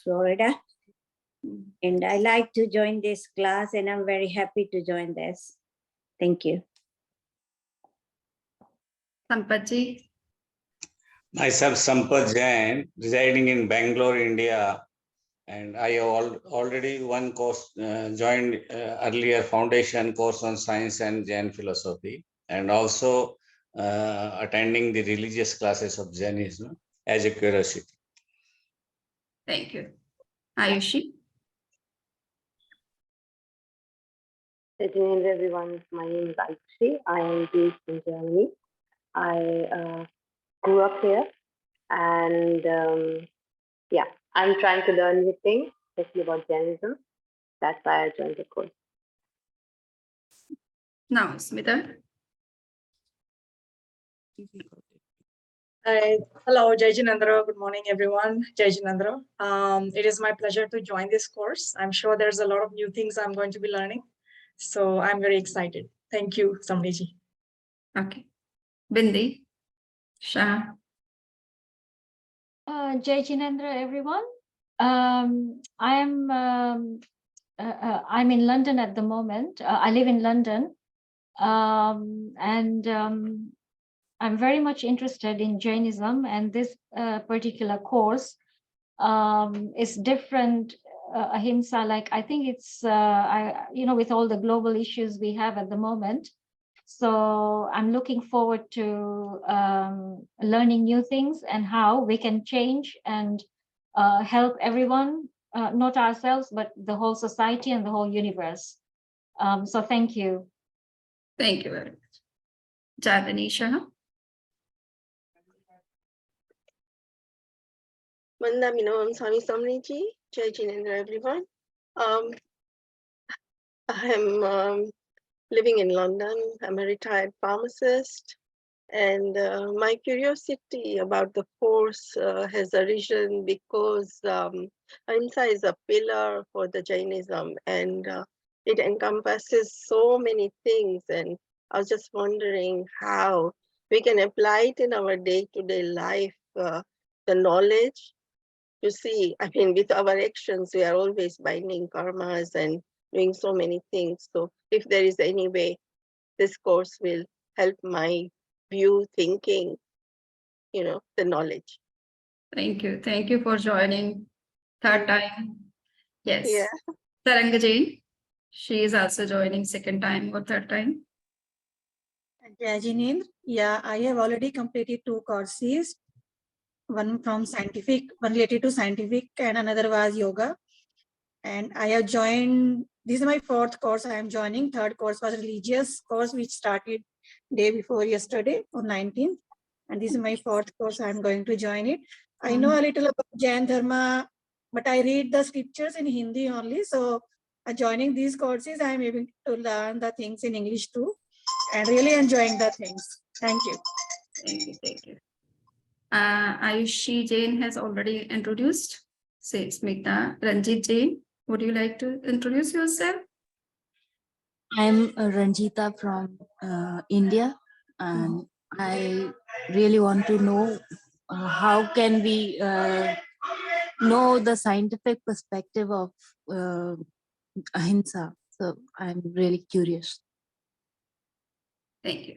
Florida. And I like to join this class, and I'm very happy to join this. Thank you. Sampath. Myself, Sampath Jain, residing in Bangalore, India. And I have already one course joined earlier foundation course on science and Jain philosophy, and also attending the religious classes of Jainism as a curiosity. Thank you. Ayushi. Good evening, everyone. My name is Ayushi. I am based in Germany. I grew up here, and yeah, I'm trying to learn new things, especially about Jainism. That's why I joined the course. Now, Smita. Hello, Jai Jinendra. Good morning, everyone. Jai Jinendra. It is my pleasure to join this course. I'm sure there's a lot of new things I'm going to be learning. So I'm very excited. Thank you, Samriji. Okay. Bindi. Shah. Jai Jinendra, everyone. I'm in London at the moment. I live in London, and I'm very much interested in Jainism, and this particular course is different. Ahimsa, like I think it's with all the global issues we have at the moment. So I'm looking forward to learning new things and how we can change and help everyone, not ourselves, but the whole society and the whole universe. So thank you. Thank you very much. Jadanisha. Vanda Minam Swami Samriji, Jai Jinendra, everyone. I am living in London. I'm a retired pharmacist, and my curiosity about the course has arisen because Ahimsa is a pillar for the Jainism, and it encompasses so many things. And I was just wondering how we can apply it in our day-to-day life, the knowledge. You see, I mean, with our actions, we are always binding karmas and doing so many things. So if there is any way, this course will help my view, thinking, the knowledge. Thank you. Thank you for joining third time. Yes. Yeah. Taranga Jain. She is also joining second time or third time. Jai Jinendra. Yeah, I have already completed 2 courses. One from scientific, one related to scientific, and another was yoga. And I have joined, this is my 4th course I am joining. 3rd course was religious course, which started day before yesterday on 19th. And this is my 4th course I am going to join it. I know a little about Jain Dharma, but I read the scriptures in Hindi only. So joining these courses, I am able to learn the things in English too, and really enjoying the things. Thank you. Thank you. Thank you. Ayushi Jain has already introduced. Say Smita. Ranjit Jain, would you like to introduce yourself? I'm Ranjita from India, and I really want to know how can we know the scientific perspective of Ahimsa. So I'm really curious. Thank you.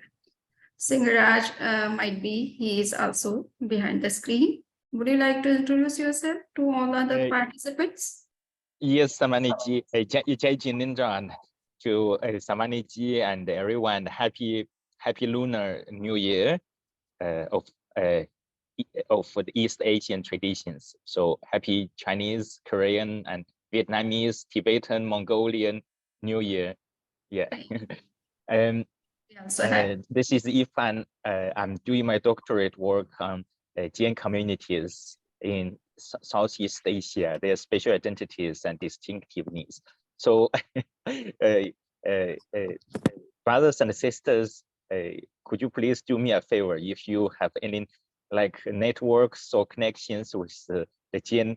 Singaraj might be, he is also behind the screen. Would you like to introduce yourself to all other participants? Yes, Samaniji, Jai Jinendra, and to Samaniji and everyone, happy Lunar New Year of the East Asian traditions. So happy Chinese, Korean, and Vietnamese, Tibetan, Mongolian New Year. Yeah. This is Ifan. I'm doing my doctorate work on Jain communities in Southeast Asia, their special identities and distinctive needs. So, brothers and sisters, could you please do me a favor if you have any networks or connections with the Jain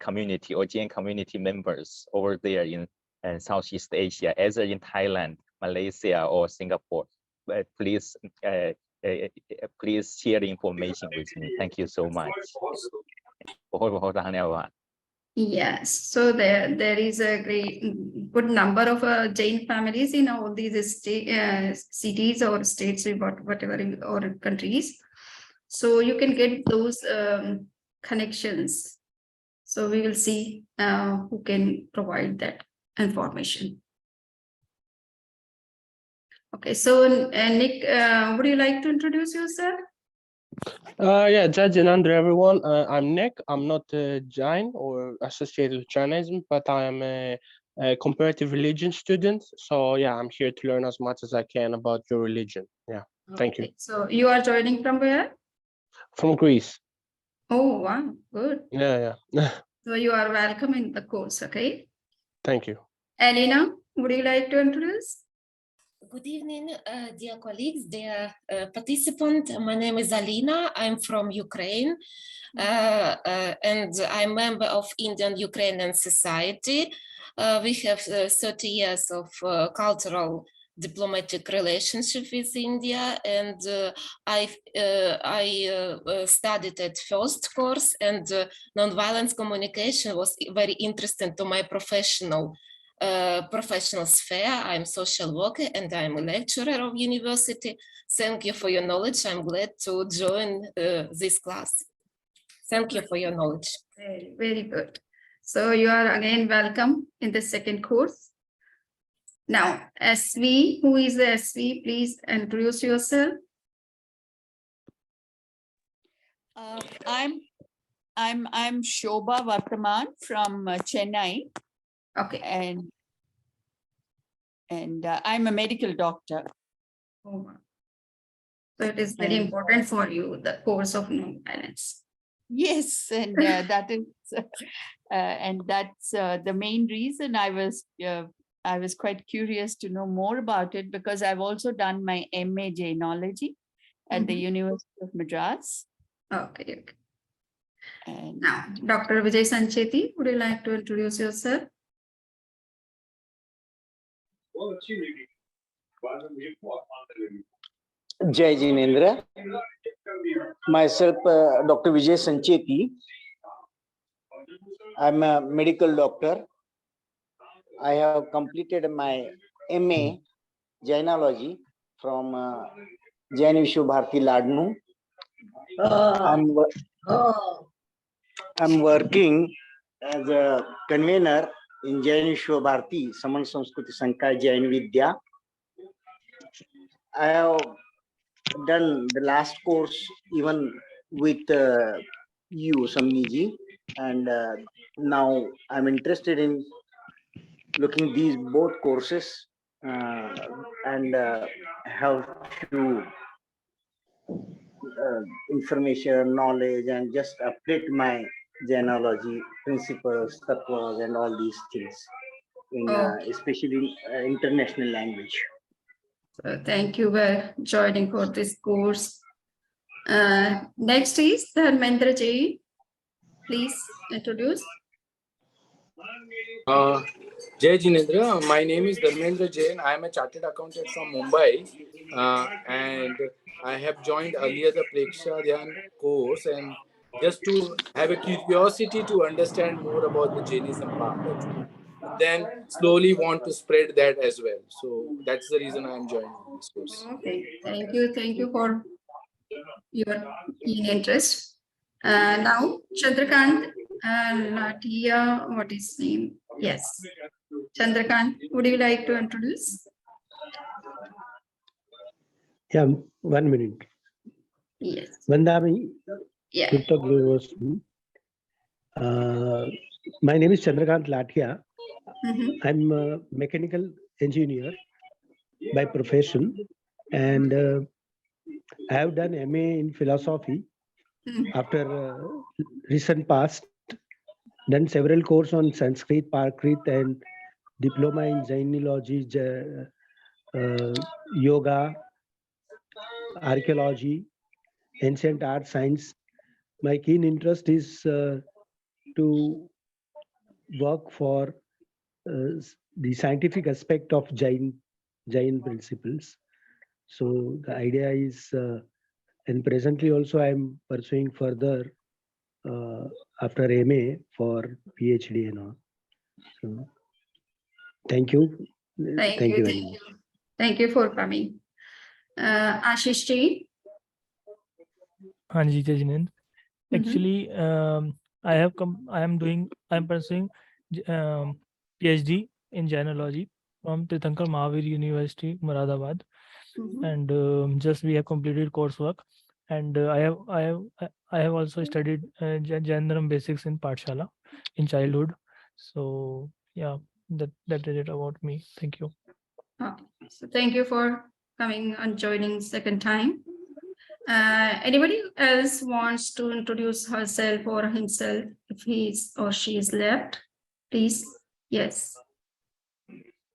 community or Jain community members over there in Southeast Asia, either in Thailand, Malaysia, or Singapore. Please share the information with me. Thank you so much. Yes, so there is a good number of Jain families in all these cities or states, whatever or countries. So you can get those connections. So we will see who can provide that information. Okay, so Nick, would you like to introduce yourself? Yeah, Jai Jinendra, everyone. I'm Nick. I'm not a Jain or associated with Jainism, but I am a comparative religion student. So yeah, I'm here to learn as much as I can about your religion. Yeah, thank you. Okay, so you are joining from where? From Greece. Oh, wow, good. Yeah. So you are welcome in the course, okay? Thank you. Elena, would you like to introduce? Good evening, dear colleagues, dear participant. My name is Alina. I'm from Ukraine, and I'm member of Indian-Ukrainian Society. We have 30 years of cultural diplomatic relationship with India, and I studied at first course, and nonviolence communication was very interesting to my professional sphere. I'm social worker and I'm a lecturer of university. Thank you for your knowledge. I'm glad to join this class. Thank you for your knowledge. Very, very good. So you are again welcome in the second course. Now, SV, who is the SV? Please introduce yourself. I'm Shobha Vartaman from Chennai. Okay. And I'm a medical doctor. Oh, so it is very important for you, the course of nonviolence. Yes, and that is, and that's the main reason I was quite curious to know more about it, because I've also done my MA Jainology at the University of Madras. Okay. And now, Dr. Vijay Sancheti, would you like to introduce yourself? Jai Jinendra. Myself, Dr. Vijay Sancheti. I'm a medical doctor. I have completed my MA Jainology from Jain Vishwa Bharati Ladnu. I'm working as a convener in Jain Vishwa Bharati Saman Sanskriti Sankaya Jain Vidya. I have done the last course even with you, Samniji, and now I'm interested in looking these both courses and have few information, knowledge, and just update my Jainology principles, tattvas, and all these things in especially international language. So thank you for joining for this course. Next is Dharmendra Jain. Please introduce. Jai Jinendra, my name is Dharmendra Jain. I am a chartered accountant from Mumbai, and I have joined earlier the Preksha Dhyan course, and just to have a curiosity to understand more about the Jainism path, then slowly want to spread that as well. So that's the reason I am joining this course. Okay, thank you for your keen interest. Now, Chandrakant Latia, what is his name? Yes, Chandrakant, would you like to introduce? Yeah, 1 minute. Yes. Vandami. Yeah. My name is Chandrakant Latia. I'm a mechanical engineer by profession, and I have done MA in philosophy after recent past, done several courses on Sanskrit, Prakrit, and diploma in Jainology, yoga, archaeology, ancient art, science. My keen interest is to work for the scientific aspect of Jain principles. So the idea is, and presently also I am pursuing further after MA for PhD and all. So thank you. Thank Thank you. you very much. Thank you for coming. Ashish Ji. Hanji Jajinendra. Actually, I'm pursuing PhD in genealogy from Tirthankar Mahavir University, Moradabad, and just we have completed coursework, and I have also studied Jainam basics in Pathshala in childhood. So yeah, that is it about me. Thank you. Okay. So thank you for coming and joining second time. Anybody else wants to introduce herself or himself if he is or she is left? Please. Yes.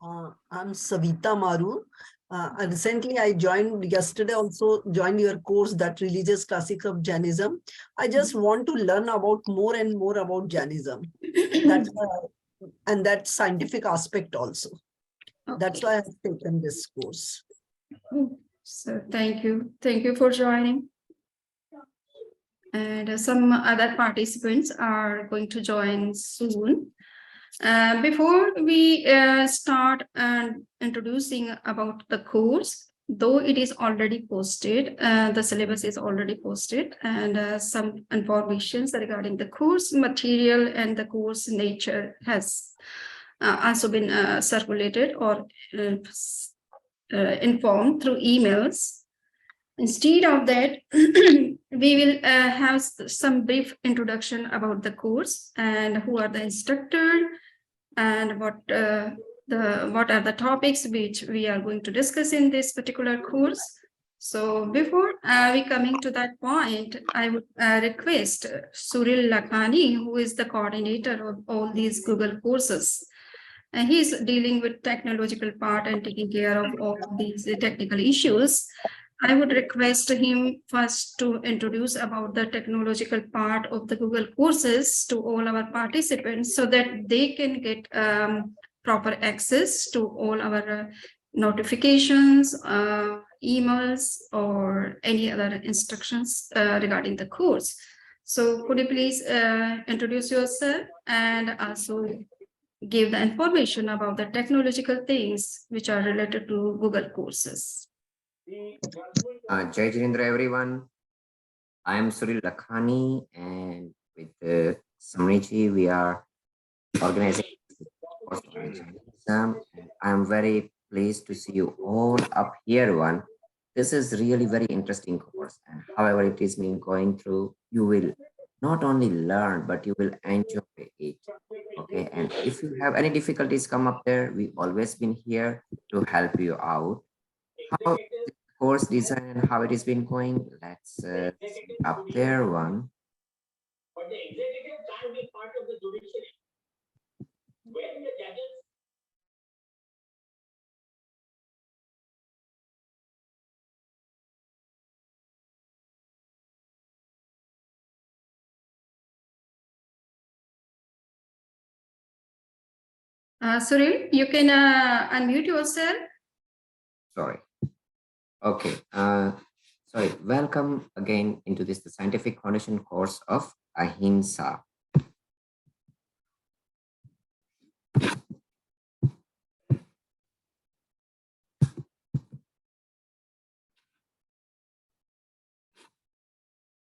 I'm Savita Maru. Recently, I joined yesterday, also joined your course, that Religious Classics of Jainism. I just want to learn about more and more about Jainism. That's and that scientific aspect also. That's why I've taken this course. So thank you. Thank you for joining. And some other participants are going to join soon. Before we start introducing about the course, though it is already posted, the syllabus is already posted, and some informations regarding the course material and the course nature has also been circulated or informed through emails. Instead of that, we will have some brief introduction about the course and who are the instructor and what are the topics which we are going to discuss in this particular course. So before we coming to that point, I would request Suril Lakhani, who is the coordinator of all these Google courses. And he's dealing with technological part and taking care of all these technical issues. I would request him first to introduce about the technological part of the Google courses to all our participants so that they can get proper access to all our notifications, emails, or any other instructions regarding the course. So could you please introduce yourself and also give the information about the technological things which are related to Google courses. Jai Jinendra, everyone. I am Suril Lakhani, and with Samriji, we are organizing course on Jainism. I am very pleased to see you all up here. One, this is really very interesting course, and however it is being going through, you will not only learn, but you will enjoy it. Okay, and if you have any difficulties come up there, we've always been here to help you out. How the course design and how it has been going, let's see up there one. Suril, you can unmute yourself. Sorry. Okay. Sorry. Welcome again into this the Scientific Foundation course of Ahimsa.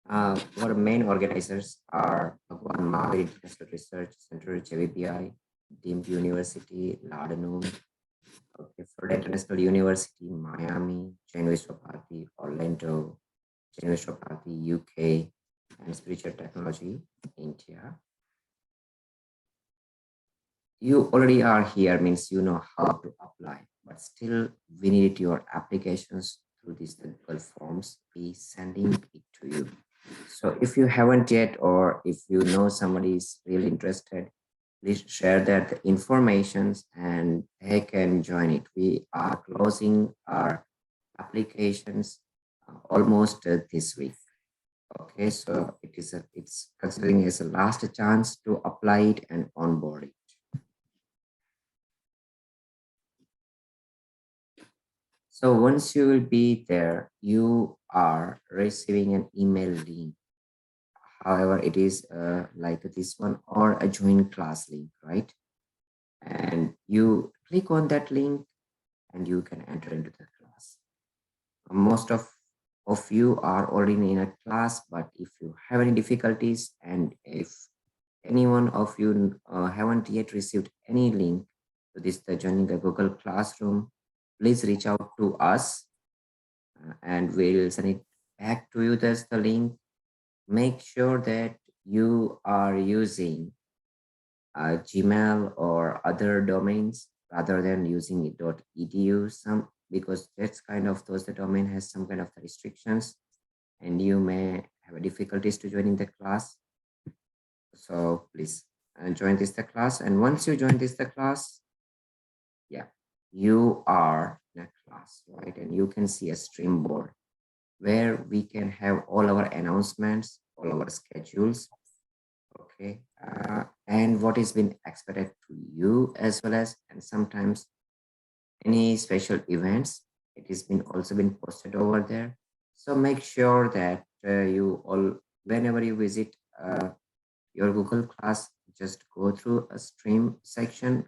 Our main organizers are Bhagwan Mahavir International Research Center, JVPI, Deemed University, Ladanu, okay, Florida International University, Miami, Jain Vishwabharati, Orlando, Jain Vishwabharati, UK, and Spiritual Technology, India. You already are here, means you know how to apply, but still we need your applications through these Google forms. Be sending it to you. So if you haven't yet, or if you know somebody is really interested, please share that informations and they can join it. We are closing our applications almost this week. Okay, so it's considering as a last chance to apply it and onboard it. So once you will be there, you are receiving an email link. However, it is like this one or a join class link, right? And you click on that link and you can enter into the class. Most of you are already in a class, but if you have any difficulties and if any one of you haven't yet received any link to this, the joining the Google Classroom, please reach out to us and we'll send it back to you. There's the link. Make sure that you are using Gmail or other domains rather than using .edu, because that's kind of the domain has some kind of the restrictions and you may have difficulties to joining the class. So please join the class, and once you join the class, yeah, you are in a class, right? And you can see a stream board where we can have all our announcements, all our schedules, okay, and what is been expected to you as well as, and sometimes any special events, it has been also been posted over there. So make sure that you all, whenever you visit your Google Class, just go through a stream section,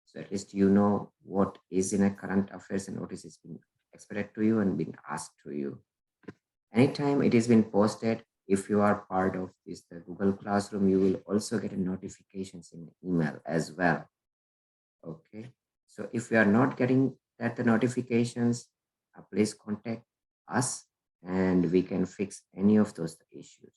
so at least you know what is in a current affairs and what is being expected to you and being asked to you. Anytime it has been posted, if you are part of this the Google Classroom, you will also get a notifications in email as well. Okay, so if you are not getting that the notifications, please contact us and we can fix any of those issues.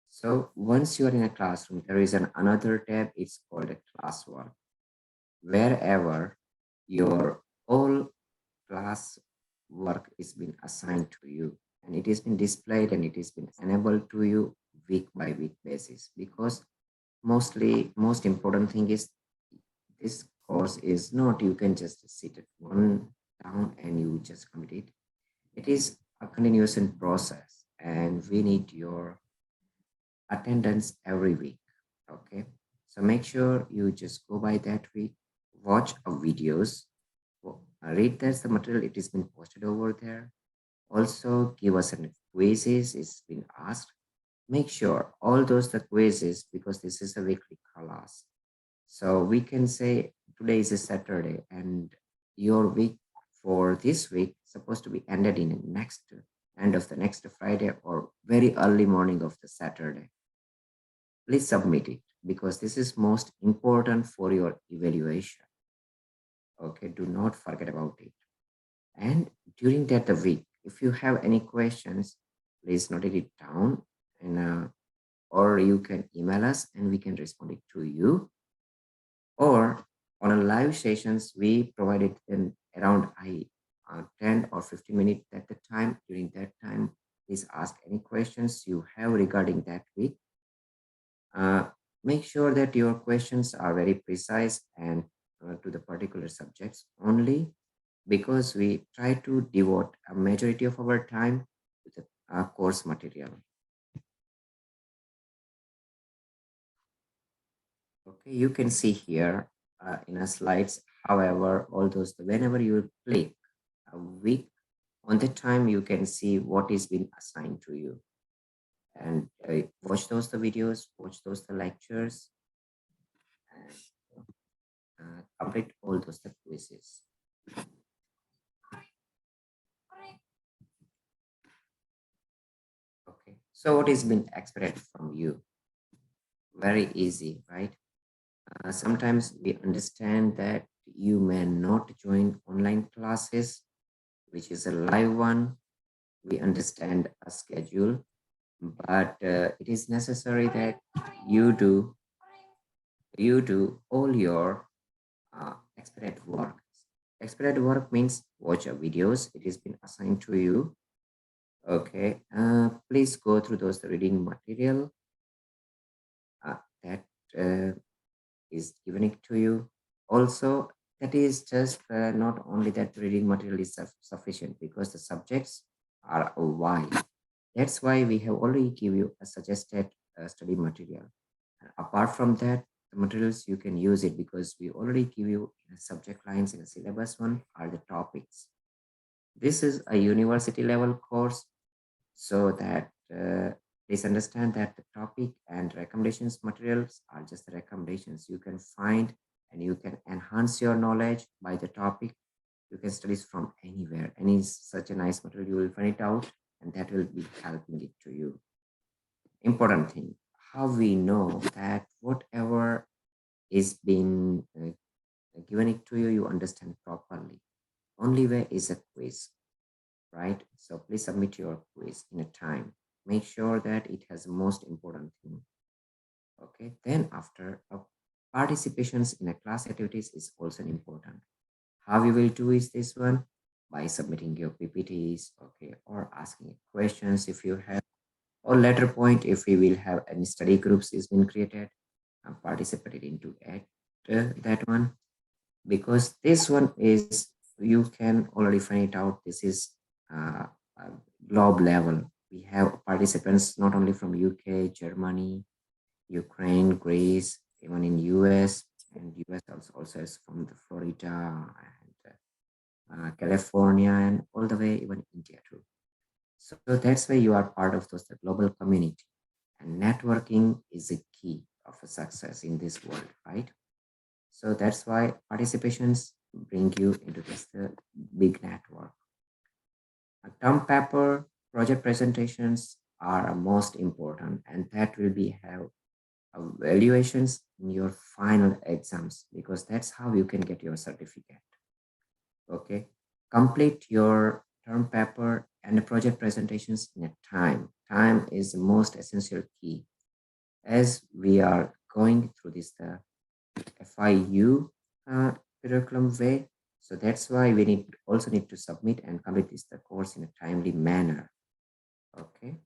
So once you are in a classroom, there is another tab, it's called a classwork. Wherever your all class work is been assigned to you, and it has been displayed and it has been enabled to you week by week basis, because most important thing is this course is not you can just sit at one down and you just complete it. It is a continuous process and we need your attendance every week. Okay, so make sure you just go by that week, watch videos, read that's the material, it has been posted over there. Also give us some quizzes, it's been asked. Make sure all those the quizzes, because this is a weekly class. So we can say today is a Saturday and your week for this week supposed to be ended in end of the next Friday or very early morning of the Saturday. Please submit it because this is most important for your evaluation. Okay, do not forget about it. And during that week, if you have any questions, please note it down and or you can email us and we can respond it to you. Or on a live sessions, we provided in around 10 or 15 minutes at the time. During that time, please ask any questions you have regarding that week. Make sure that your questions are very precise and to the particular subjects only, because we try to devote a majority of our time to the course material. Okay, you can see here in our slides. However, all those, whenever you click a week on the time, you can see what is being assigned to you. And watch those the videos, watch those the lectures, and complete all those the quizzes. Okay, so what is being expected from you? Very easy, right? Sometimes we understand that you may not join online classes, which is a live one. We understand a schedule, but it is necessary that you do all your expected work. Expected work means watch your videos. It has been assigned to you. Okay, please go through those reading material that is given it to you. Also, that is just not only that reading material is sufficient, because the subjects are wide. That's why we have already give you a suggested study material. And apart from that, the materials you can use it, because we already give you in subject lines in the syllabus one are the topics. This is a university level course. so that please understand that the topic and recommendations materials are just the recommendations you can find, and you can enhance your knowledge by the topic. You can study from anywhere. Any such a nice material, you will find it out, and that will be helping it to you. Important thing, how we know that whatever is being given it to you, you understand properly. Only way is a quiz, right? So please submit your quiz in a time. Make sure that it has the most important thing. Okay, then after participations in a class activities is also important. How you will do is this one, by submitting your PPTs, okay, or asking questions if you have, or later point if we will have any study groups is been created and participated into that one, because this one is, you can already find it out, this is globe level. We have participants not only from UK, Germany, Ukraine, Greece, even in US, and US also is from the Florida and California, and all the way even India too. So that's why you are part of the global community, and networking is the key of a success in this world, right? So that's why participations bring you into this big network. A term paper, project presentations are most important, and that will be have evaluations in your final exams, because that's how you can get your certificate. Okay, complete your term paper and project presentations in a time. Time is the most essential key, as we are going through this FIU curriculum way. So that's why we also need to submit and complete the course in a timely manner. Okay.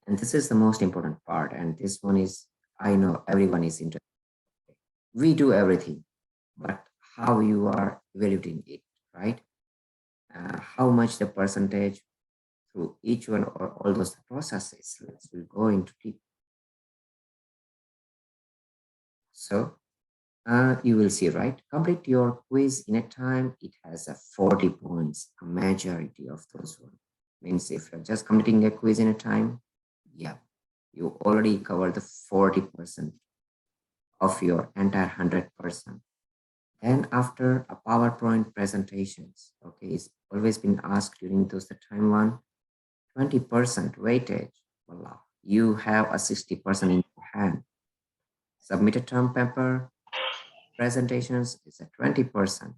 And this is the most important part. And this one is, I know everyone is interested. We do everything, but how you are evaluating it, right? How much the percentage through each one or all those processes will go into deep. So you will see, right? Complete your quiz in a time. It has a 40 points, a majority of those one. Means if you're just completing a quiz in a time, yeah, you already covered the 40% of your entire 100%. Then after a PowerPoint presentations, okay, it's always been asked during those the time one, 20% weightage, voila, you have a 60% in your hand. Submit a term paper, presentations is at 20%,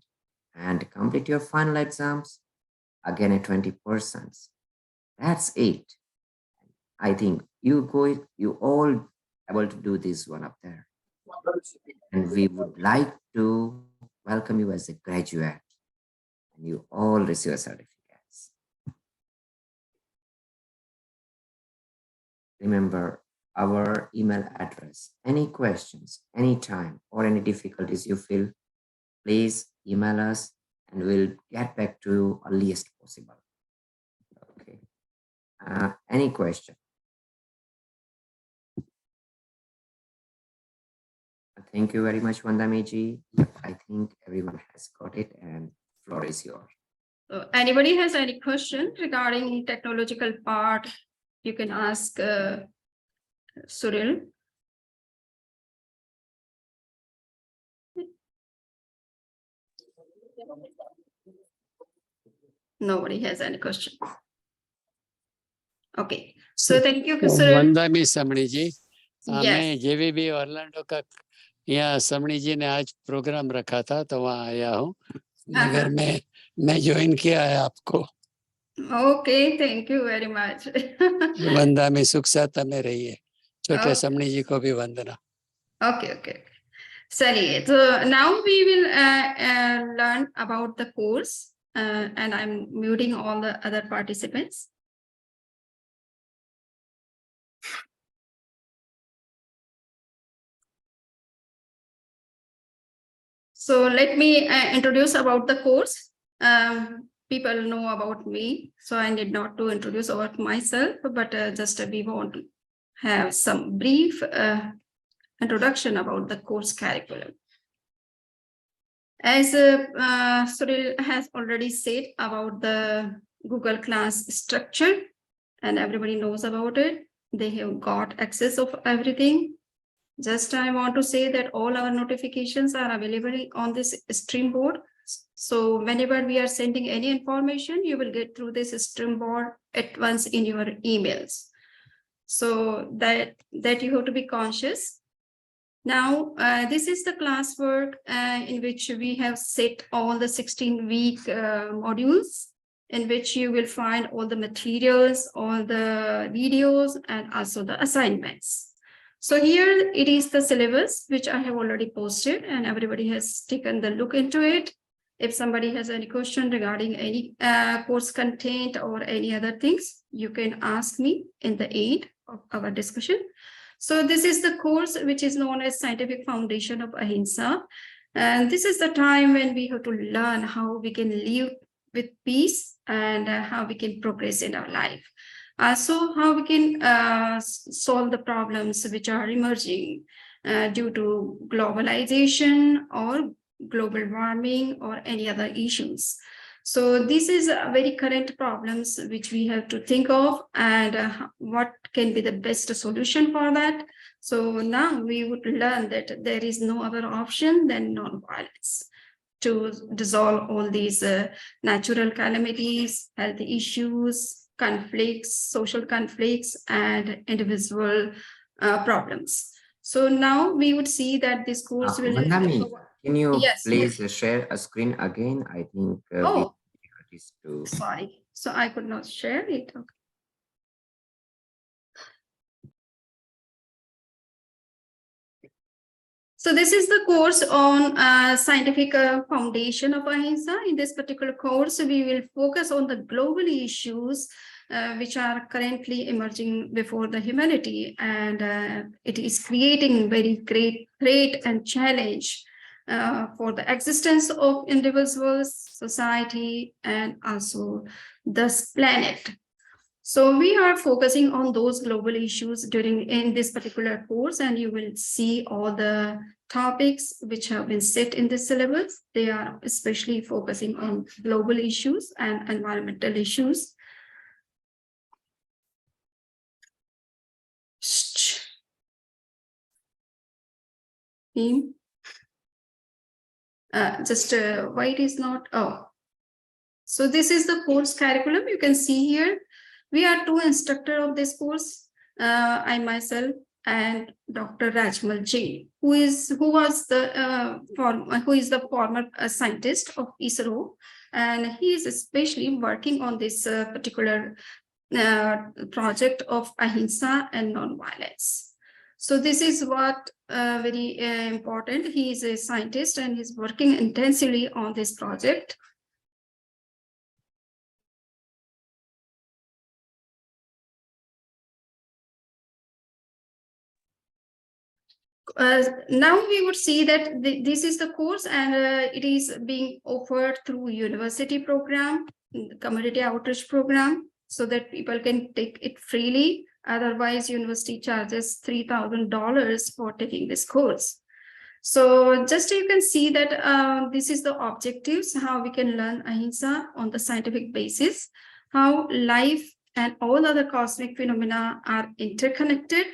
and complete your final exams, again at 20%. That's it. I think you all able to do this one up there. And we would like to welcome you as a graduate, and you all receive a certificates. Remember our email address. Any questions, anytime, or any difficulties you feel, please email us and we'll get back to you earliest possible. Okay. Any question? Thank you very much, Vandamiji. I think everyone has got it, and floor is yours. So anybody has any question regarding technological part, you can ask Suril. Nobody has any question. Okay, so thank you, Suril. वंदामी समणी जी, Yes. मैं JVB Orlando का यहाँ समणी जी ने आज programme रखा था तो वहाँ आया हूँ, मगर मैं ज्वाइन किया है आपको. Okay, thank you very much. वंदामी सुख साता में रहिए. छोटे Okay. समणी जी को भी वंदना. Okay. Sorry. So now we will learn about the course, and I'm muting all the other participants. So let me introduce about the course. People know about me, so I need not to introduce about myself, but just we want to have some brief introduction about the course curriculum. As Suril has already said about the Google Class structure, and everybody knows about it. They have got access of everything. Just I want to say that all our notifications are available on this stream board. So whenever we are sending any information, you will get through this stream board at once in your emails. So that you have to be conscious. Now, this is the classwork in which we have set all the 16-week modules, in which you will find all the materials, all the videos, and also the assignments. So here it is the syllabus, which I have already posted, and everybody has taken the look into it. If somebody has any question regarding any course content or any other things, you can ask me in the end of our discussion. So this is the course which is known as Scientific Foundation of Ahimsa. And this is the time when we have to learn how we can live with peace and how we can progress in our life. Also, how we can solve the problems which are emerging due to globalization or global warming or any other issues. So this is a very current problems which we have to think of, and what can be the best solution for that. So now we would learn that there is no other option than non-violence to dissolve all these natural calamities, health issues, conflicts, social conflicts, and individual problems. So now we would see that this course will... Mandami, can you Yes, please yes. share a screen again? I think Oh, we to... sorry. So I could not share it. Okay. So this is the course on scientific foundation of Ahimsa. In this particular course, we will focus on the global issues which are currently emerging before the humanity, and it is creating very great threat and challenge for the existence of individuals, society, and also this planet. So we are focusing on those global issues in this particular course, and you will see all the topics which have been set in the syllabus. They are especially focusing on global issues and environmental issues. Why it is not, oh. So this is the course curriculum. You can see here, we are two instructors of this course, I myself and Dr. Rajmal Jain, who is the former scientist of ISRO, and he is especially working on this particular project of Ahimsa and non-violence. So this is what very important. He is a scientist and he's working intensively on this project. Now we would see that this is the course, and it is being offered through university program, community outreach program, so that people can take it freely. Otherwise, university charges $3,000 for taking this course. So just you can see that this is the objectives, how we can learn Ahimsa on the scientific basis, how life and all other cosmic phenomena are interconnected,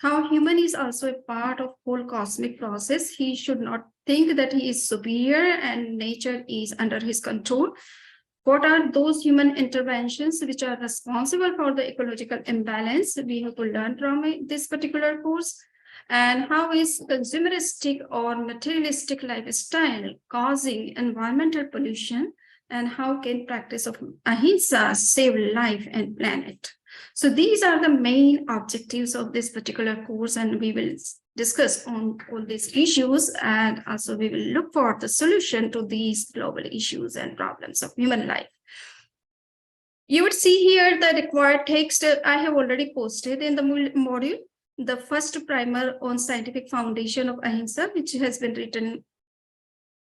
how human is also a part of whole cosmic process. He should not think that he is superior and nature is under his control. What are those human interventions which are responsible for the ecological imbalance? We have to learn from this particular course. And how is consumeristic or materialistic lifestyle causing environmental pollution? And how can practice of Ahimsa save life and planet? So these are the main objectives of this particular course, and we will discuss on all these issues, and also we will look for the solution to these global issues and problems of human life. You would see here the required text I have already posted in the module, the first primer on scientific foundation of Ahimsa, which has been written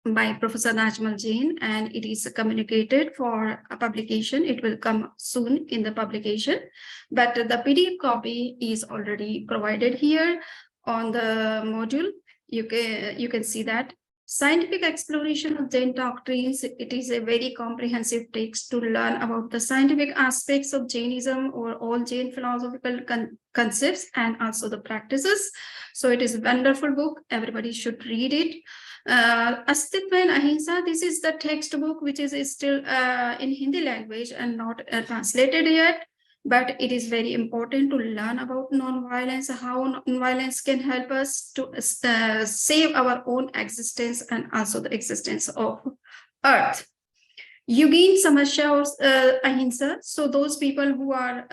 by Professor Rajmal Jain, and it is communicated for a publication. It will come soon in the publication, but the PDF copy is already provided here on the module. You can see that Scientific exploration of Jain doctrines. It is a very comprehensive text to learn about the scientific aspects of Jainism or all Jain philosophical concepts and also the practices. So it is a wonderful book. Everybody should read it. Astitva and Ahimsa, this is the textbook which is still in Hindi language and not translated yet. But it is very important to learn about non-violence, how non-violence can help us to save our own existence and also the existence of Earth. Yugin Samasya or Ahimsa. So those people who are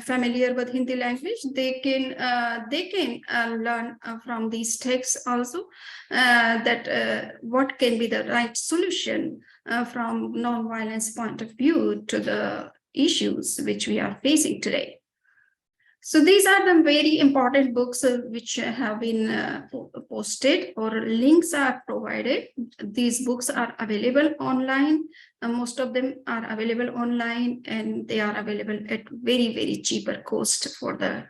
familiar with Hindi language, they can learn from these texts also that what can be the right solution from non-violence point of view to the issues which we are facing today. So these are the very important books which have been posted or links are provided. These books are available online. Most of them are available online and they are available at very, very cheaper cost for the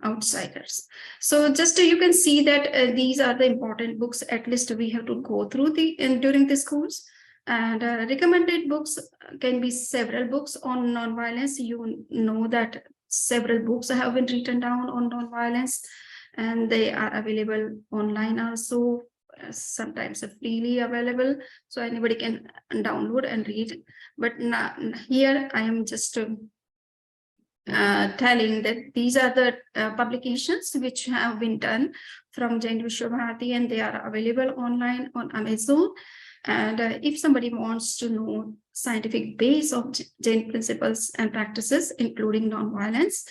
outsiders. So just you can see that these are the important books. At least we have to go through during this course. And recommended books can be several books on nonviolence. You know that several books have been written down on nonviolence and they are available online also, sometimes freely available. So anybody can download and read. But now, here I am just telling that these are the publications which have been done from Jain Vishwabharati and they are available online on Amazon. And if somebody wants to know scientific base of Jain principles and practices, including nonviolence,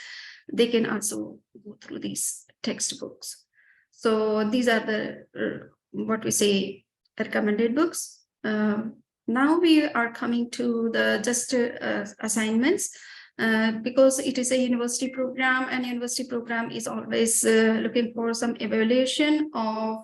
they can also go through these textbooks. So these are the, what we say, recommended books. Now we are coming to the just assignments. Because it is a university program and university program is always looking for some evaluation of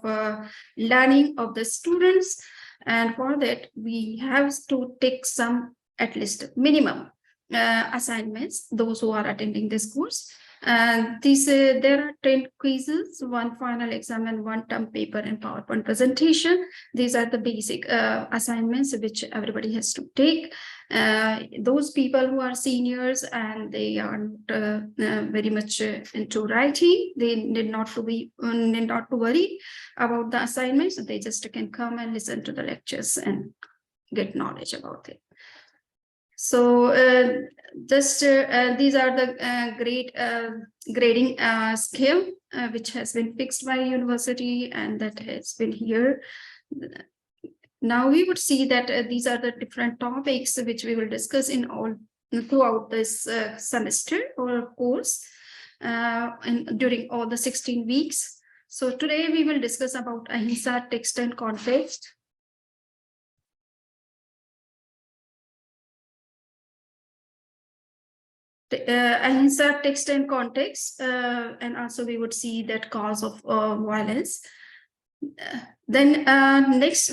learning of the students. And for that, we have to take some, at least minimum assignments, those who are attending this course. And there are 10 quizzes, 1 final exam and 1 term paper and PowerPoint presentation. These are the basic assignments which everybody has to take. Those people who are seniors and they are very much into writing, they need not to worry about the assignments. They just can come and listen to the lectures and get knowledge about it. So these are the great grading scale which has been fixed by university and that has been here. Now we would see that these are the different topics which we will discuss in all throughout this semester or course and during all the 16 weeks. So today we will discuss about Ahimsa text and context. Ahimsa text and context, and also we would see that cause of violence. Then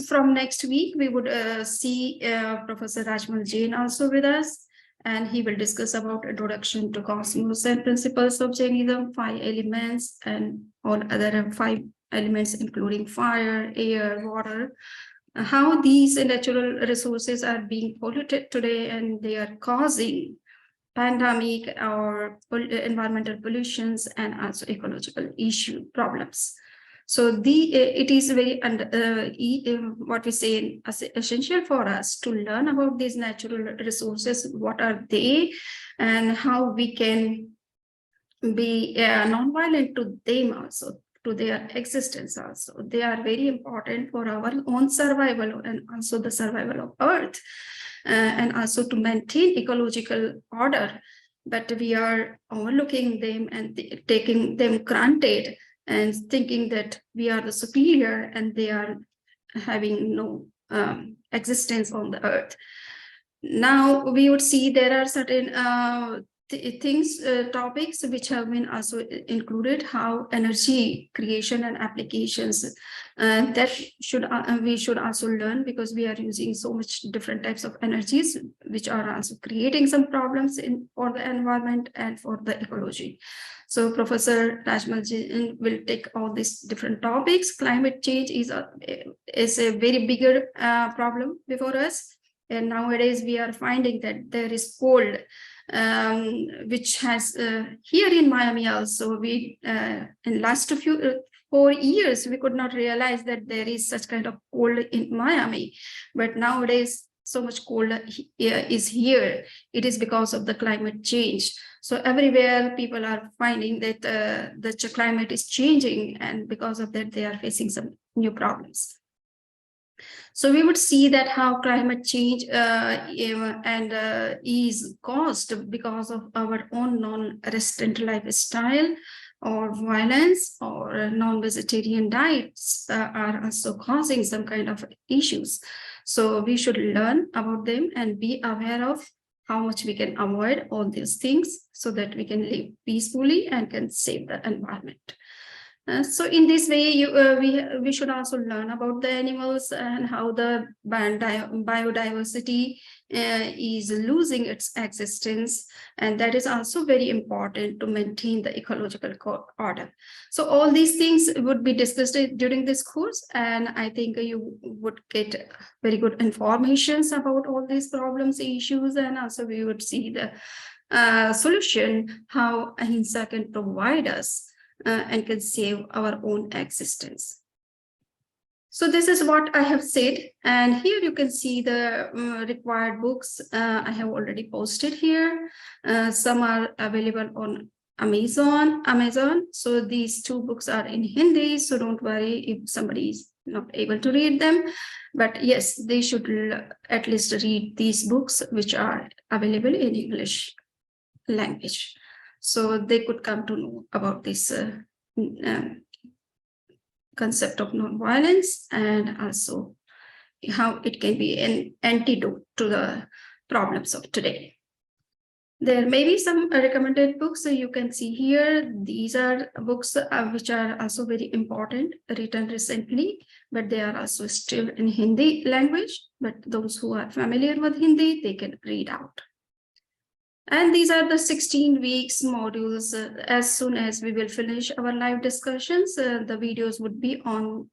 from next week, we would see Professor Rajmal Jain also with us, and he will discuss about introduction to cosmos and principles of Jainism, 5 elements and all other 5 elements, including fire, air, water, how these natural resources are being polluted today and they are causing pandemic or environmental pollutions and also ecological problems. So it is very what we say essential for us to learn about these natural resources, what are they and how we can be non-violent to them also, to their existence also. They are very important for our own survival and also the survival of Earth. And also to maintain ecological order, but we are overlooking them and taking them granted and thinking that we are the superior and they are having no existence on the Earth. Now we would see there are certain topics which have been also included, how energy creation and applications that we should also learn, because we are using so much different types of energies which are also creating some problems for the environment and for the ecology. So Professor Rajmal Jain will take all these different topics. Climate change is a very bigger problem before us. And nowadays we are finding that there is cold, which has here in Miami also. We in last 4 years we could not realize that there is such kind of cold in Miami, but nowadays so much cold is here. It is because of the climate change. So everywhere people are finding that the climate is changing, and because of that they are facing some new problems. So we would see that how climate change is caused because of our own non-resident lifestyle, or violence, or non-vegetarian diets are also causing some kind of issues. So we should learn about them and be aware of how much we can avoid all these things so that we can live peacefully and can save the environment. So in this way, we should also learn about the animals and how the biodiversity is losing its existence, and that is also very important to maintain the ecological order. So all these things would be discussed during this course, and I think you would get very good informations about all these problems, issues, and also we would see the solution, how Ahimsa can provide us and can save our own existence. So this is what I have said, and here you can see the required books I have already posted here. Some are available on Amazon. So these 2 books are in Hindi, so don't worry if somebody is not able to read them, but yes, they should at least read these books which are available in English language. So they could come to know about this concept of non-violence, and also how it can be an antidote to the problems of today. There may be some recommended books you can see here. These are books which are also very important, written recently, but they are also still in Hindi language. But those who are familiar with Hindi, they can read out. And these are the 16 weeks modules. As soon as we will finish our live discussions, the videos would be on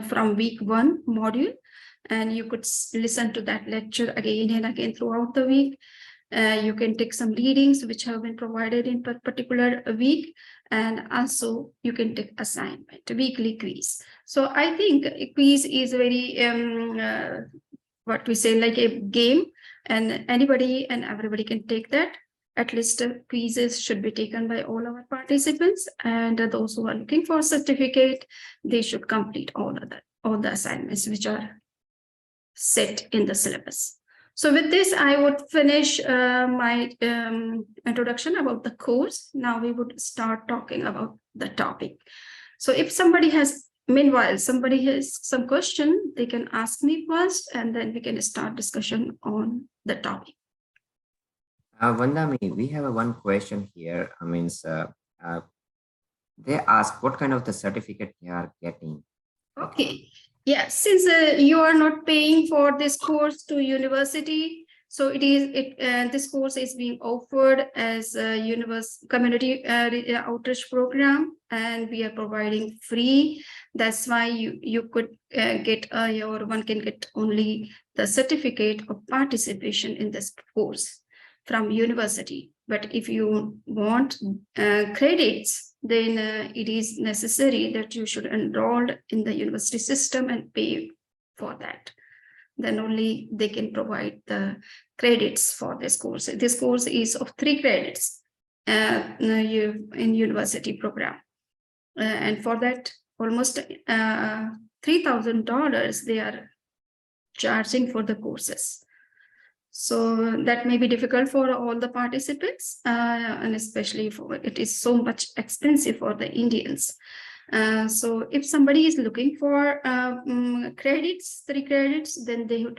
from week 1 module, and you could listen to that lecture again and again throughout the week. You can take some readings which have been provided in particular week, and also you can take assignment, weekly quiz. So I think a quiz is very what we say, like a game, and anybody and everybody can take that. At least quizzes should be taken by all our participants, and those who are looking for a certificate, they should complete all the assignments which are set in the syllabus. So with this, I would finish my introduction about the course. Now we would start talking about the topic. So if somebody has, meanwhile, somebody has some question, they can ask me first, and then we can start discussion on the topic. Vandami, we have one question here. They ask what kind of the certificate they are getting. Okay. Yeah, since you are not paying for this course to university, so this course is being offered as a community outreach program, and we are providing free. That's why you could get one can get only the certificate of participation in this course from university. But if you want credits, then it is necessary that you should enroll in the university system and pay for that. Then only they can provide the credits for this course. This course is of 3 credits in university program. And for that, almost $3,000 they are charging for the courses. So that may be difficult for all the participants, and especially for it is so much expensive for the Indians. So if somebody is looking for credits, 3 credits, then they have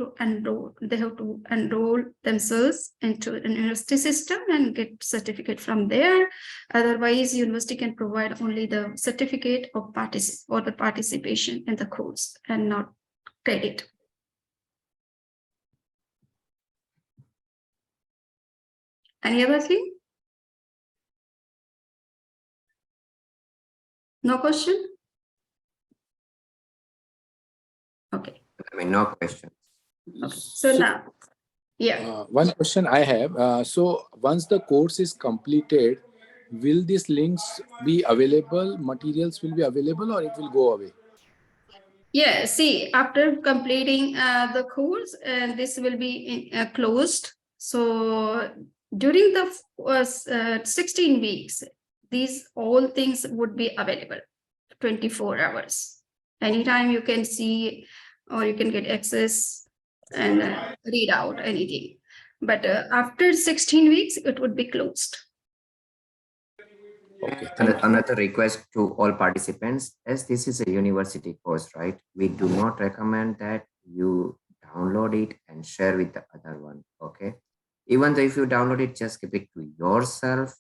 to enroll themselves into a university system and get certificate from there. Otherwise, university can provide only the certificate of participation in the course and not credit. Any other thing? No question? Okay. I mean, no questions. Okay. So now, yeah. One question I have. So once the course is completed, will these links be available? Materials will be available, or it will go away? Yeah, see, after completing the course, this will be closed. So during the 16 weeks, these all things would be available 24 hours. Anytime you can see or you can get access and read out anything. But after 16 weeks, it would be closed. Okay. Another request to all participants, as this is a university course, right? We do not recommend that you download it and share with the other one, okay? Even though if you download it, just keep it to yourself